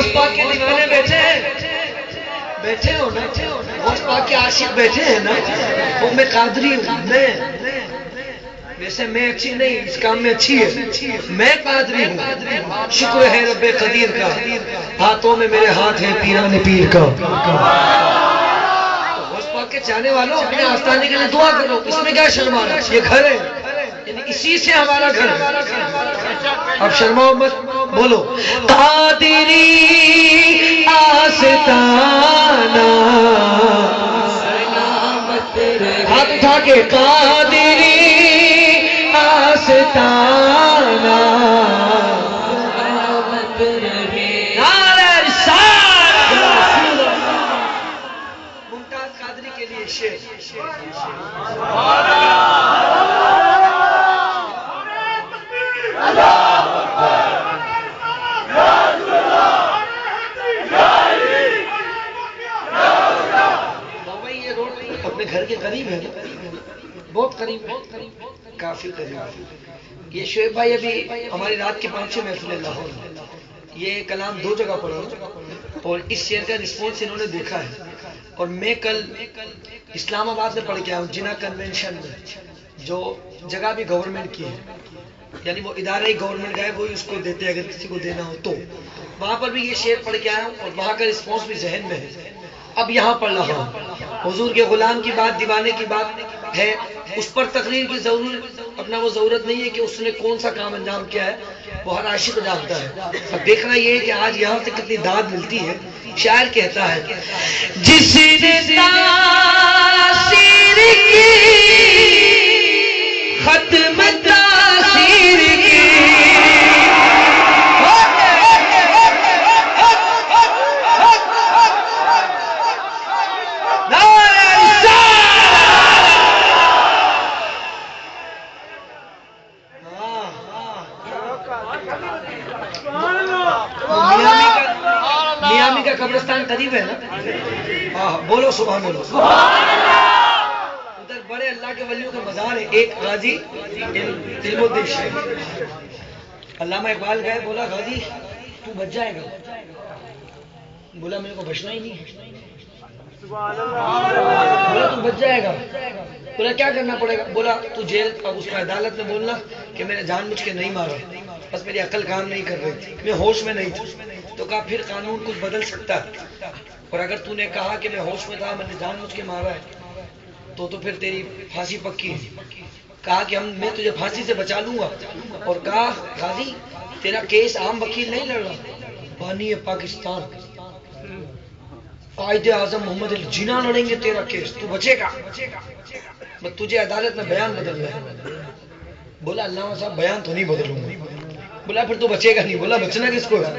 غوث پاک کے دیوانے بیٹھے ہیں، بیٹھے ہو نا، غوث پاک کے عاشق بیٹھے ہیں نا. وہ میں قادری ہوں، میں ویسے میں اچھی نہیں، اس کام میں اچھی ہے، میں قادری ہوں. شکر ہے رب قدیر کا، ہاتھوں میں میرے ہاتھ ہیں پیران پیر کا. غوث پاک کے چاہنے والوں اپنے آستانے کے لیے دعا کرو، اس میں کیا شرمانا، یہ گھر ہے، یعنی اسی سے ہمارا گھر ہے. اب شرماؤ مت، بولو قادری آستانہ، ہاتھ اٹھا کے قادری آستانہ. نعرہ رسالت، ممتاز قادری کے لیے شعر. اپنے گھر کے قریب ہے نا، بہت قریب ہے، کافی قریب. یہ شعیب بھائی ابھی ہماری رات کی 5-6 محفلیں لاہور میں، یہ کلام 2 جگہ پڑھا اور اس شعر کا رسپانس انہوں نے دیکھا ہے. اور میں کل اسلام آباد میں پڑھ کے آیا ہوں، جنا کنونشن میں، جو جگہ بھی گورنمنٹ کی ہے، یعنی وہ ادارہ ہی گورنمنٹ کا ہے، وہی اس کو دیتے اگر کسی کو دینا ہو تو. وہاں پر بھی یہ شعر پڑھ کے آیا ہوں اور وہاں کا رسپانس بھی ذہن میں ہے. اب یہاں پڑھ رہا ہوں. حضور کے غلام کی بات، دیوانے کی بات ہے، اس پر تقریر کی ضرورت نہیں ہے کہ اس نے کون سا کام انجام کیا ہے، وہ ہر عاشق جانتا ہے. اب دیکھنا یہ ہے کہ آج یہاں سے کتنی داد ملتی ہے. شاعر کہتا ہے جس نے تاثیر کی، ختم تاثیر کی، میامی کا قبرستان قریب ہے نا، بولو سبحان اللہ. ادھر بڑے اللہ کے ولیوں کے مزار ہے. ایک غازی علم الدین شیخ، علامہ اقبال گئے، بولا غازی تو بچ جائے گا؟ بولا میرے کو بچنا ہی نہیں ہے. بولا تو بچ جائے گا. بولا کیا کرنا پڑے گا؟ بولا تو جیل، اب اس کا عدالت میں بولنا کہ میں نے جان بوجھ کے نہیں مارا، بس میری عقل کام نہیں کر رہی تھی، میں ہوش میں نہیں تھا. تو کہا پھر قانون کچھ بدل سکتا ہے، اور اگر تو نے کہا کہ میں ہوش میں تھا، میں نے جان بوجھ کے مارا ہے، تو پھر تیری پھانسی پکی ہے. کہا کہ میں تجھے پھانسی سے بچا لوں گا. اور کہا غازی تیرا کیس عام وکیل نہیں لڑ رہا، بانی پاکستان قائد اعظم محمد علی جناح لڑیں گے تیرا کیس، تو بچے گا. میں تجھے عدالت میں بیان بدل رہا ہے. بولا علامہ صاحب بیان تو نہیں بدلوں گا. بولا پھر تو بچے گا نہیں. بولا بچنا کس کو ہے؟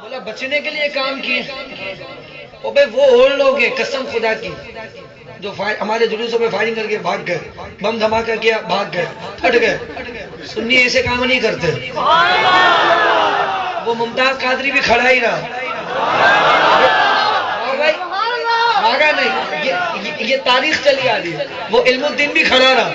بولا بچنے کے لیے کام کیے. او بھائی وہ اور لوگ ہیں قسم خدا کی جو ہمارے جلوسوں پہ فائرنگ کر کے بھاگ گئے، بم دھماکہ کیا بھاگ گئے، پھٹ گئے. سنی ایسے کام نہیں کرتے. وہ ممتاز قادری بھی کھڑا ہی رہا، بھاگا نہیں. یہ تاریخ چلی آ رہی ہے. وہ علم الدین بھی کھڑا رہا،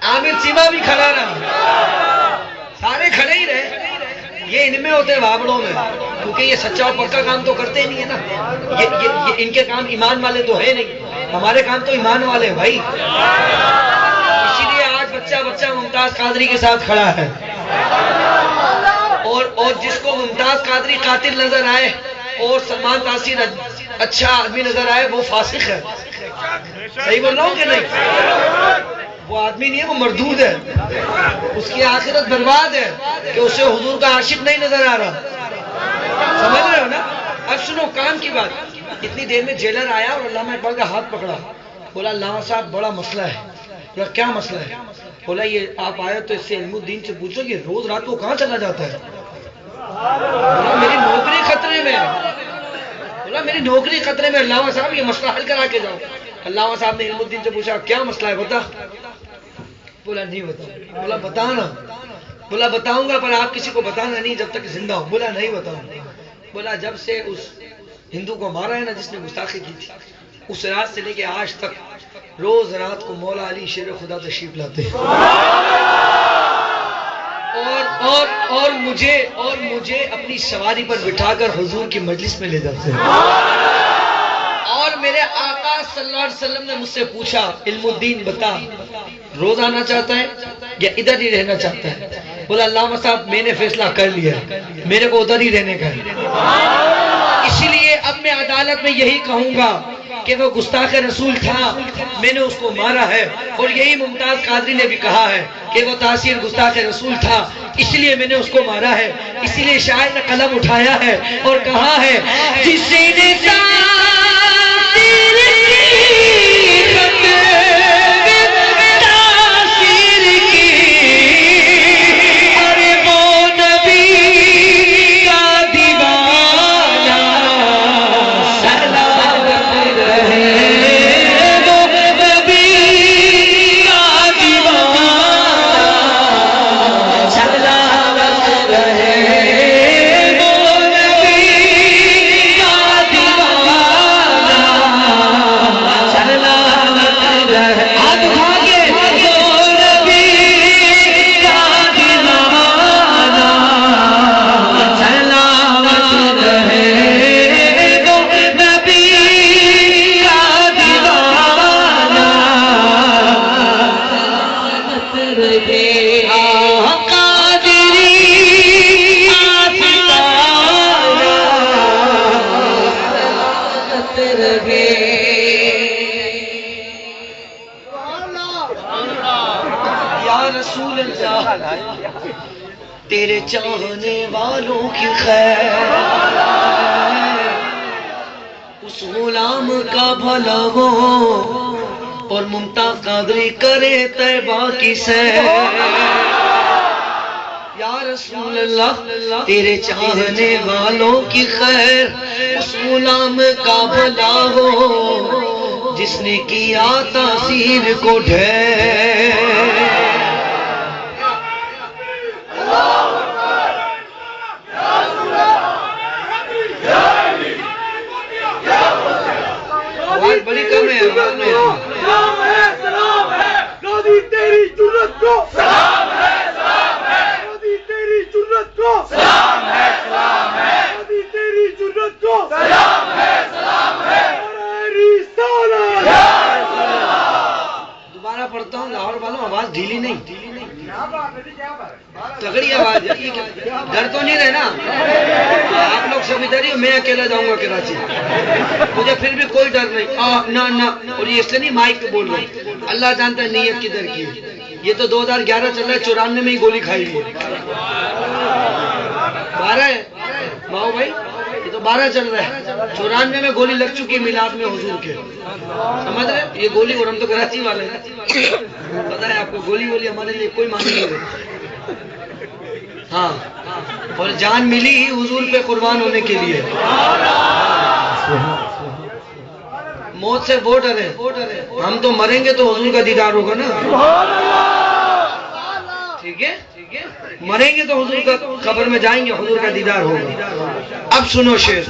عامر چیمہ بھی کھڑا رہا، سارے کھڑے ہی رہے. یہ ان میں ہوتے ہیں بابڑوں میں، کیونکہ یہ سچا اور پکا کام تو کرتے ہی نہیں ہے نا. یہ ان کے کام ایمان والے تو ہے نہیں، ہمارے کام تو ایمان والے ہیں بھائی. اسی لیے آج بچہ ممتاز قادری کے ساتھ کھڑا ہے. اور جس کو ممتاز قادری قاتل نظر آئے اور سلمان تاثیر اچھا آدمی نظر آئے، وہ فاسق ہے. صحیح بول رہا ہوں کہ نہیں؟ وہ آدمی نہیں ہے، وہ مردود ہے. اس کی آخرت برباد ہے کہ اسے حضور کا عاشق نہیں نظر آ رہا. سمجھ رہے ہو نا؟ اب سنو کام کی بات. اتنی دیر میں جیلر آیا اور علامہ اقبال کا ہاتھ پکڑا. بولا علامہ صاحب بڑا مسئلہ ہے. بولا کیا مسئلہ ہے؟ بولا یہ آپ آئے تو اس سے علم الدین سے پوچھو کہ روز رات کو کہاں چلا جاتا ہے. بولا میری نوکری خطرے میں ہے. بولا میری نوکری خطرے میں. علامہ صاحب یہ مسئلہ حل کرا کے جاؤ. علامہ صاحب نے علم الدین سے پوچھا کیا مسئلہ ہے بتا. بولا نہیں بتا. بولا بتانا. بولا بتاؤں گا پر آپ کسی کو بتانا نہیں جب تک زندہ ہو. بولا نہیں بتاؤں. بولا جب سے اس ہندو کو مارا ہے نا جس نے گستاخی کی تھی، اس رات سے لے کے آج تک روز رات کو مولا علی شیر خدا تشریف لاتے ہیں. اور مجھے اپنی سواری پر بٹھا کر حضور کی مجلس میں لے جاتے ہیں. اور میرے آقا صلی اللہ علیہ وسلم نے مجھ سے پوچھا علم الدین بتا روز آنا چاہتا ہے یا ادھر ہی رہنا چاہتا ہے؟ بولا علامہ صاحب میں نے فیصلہ کر لیا ہے میرے کو ادھر ہی رہنے کا ہے. اسی لیے اب میں عدالت میں یہی کہوں گا کہ وہ گستاخ رسول تھا میں نے اس کو مارا ہے اور یہی ممتاز قادری نے بھی کہا ہے کہ وہ تاثیر گستاخ رسول تھا اس لیے میں نے اس کو مارا ہے. اسی لیے شاعر نے قلم اٹھایا ہے اور کہا ہے جس نے تیرے چاہنے والوں کی خیر اس غلام کا بھلا ہو اور ممتاز قادری کرے طیبہ کی سیر. یا رسول اللہ تیرے چاہنے والوں کی خیر اس غلام کا بھلا ہو جس نے کیا تاثیر کو ڈھیر. بڑی کم ہے سلام ہے سلام ہے لودھی تیری جرت کو سلام ہے سلام ہے لودھی تیری جرت کو سلام ہے سلام ہے لودھی تیری جرت کو سلام ہے سلام ہے دوبارہ پڑھتا ہوں لاہور والوں آواز ڈھیلی نہیں تگڑی آواز ہے. ڈر تو نہیں رہنا آپ لوگ سب ادھر ہی میں اکیلا جاؤں گا کراچی مجھے پھر بھی کوئی ڈر نہیں نہ اور یہ اس لیے نہیں مائک پہ بول رہے اللہ جانتا ہے نیت کدھر کی. یہ تو 2011 چل رہا ہے 94 میں ہی گولی کھائی ہوئی 12 ہے ماؤ بھائی یہ تو 12 چل رہا ہے 94 میں گولی لگ چکی میلاد میں حضور کے سمجھ رہے یہ گولی اور ہم تو کراچی والے ہیں پتہ ہے آپ کو گولی وولی ہمارے لیے کوئی معنی نہیں رہتی. ہاں اور جان ملی ہی حضور پہ قربان ہونے کے لیے. موت سے وہ ڈرے ہم تو مریں گے تو حضور کا دیدار ہوگا نا. ٹھیک ہے مریں گے تو حضور کا قبر میں جائیں گے حضور کا دیدار ہوگا. اب سنو شعر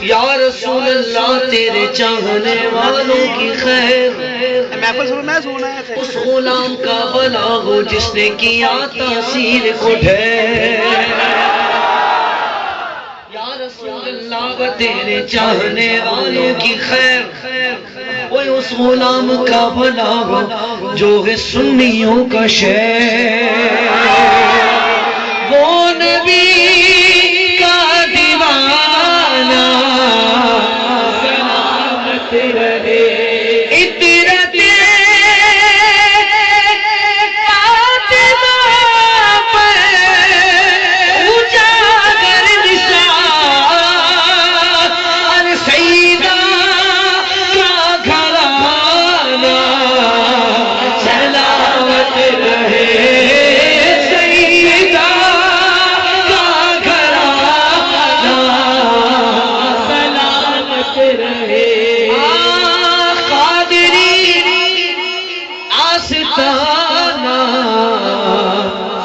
یا رسول اللہ تیرے چاہنے والوں کی خیر اس غلام کا بھلا ہو جس نے کیا تاثیر کو ڈھیر. یا رسول اللہ تیرے چاہنے والوں کی خیر وہ اس غلام کا بھلا ہو جو ہے سنیوں کا شیر. وہ نبی کا دیوانہ سلامت رہے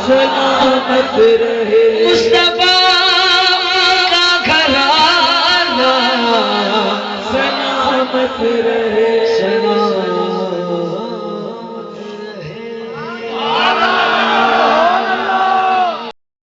سلامت رہے مصطفیٰ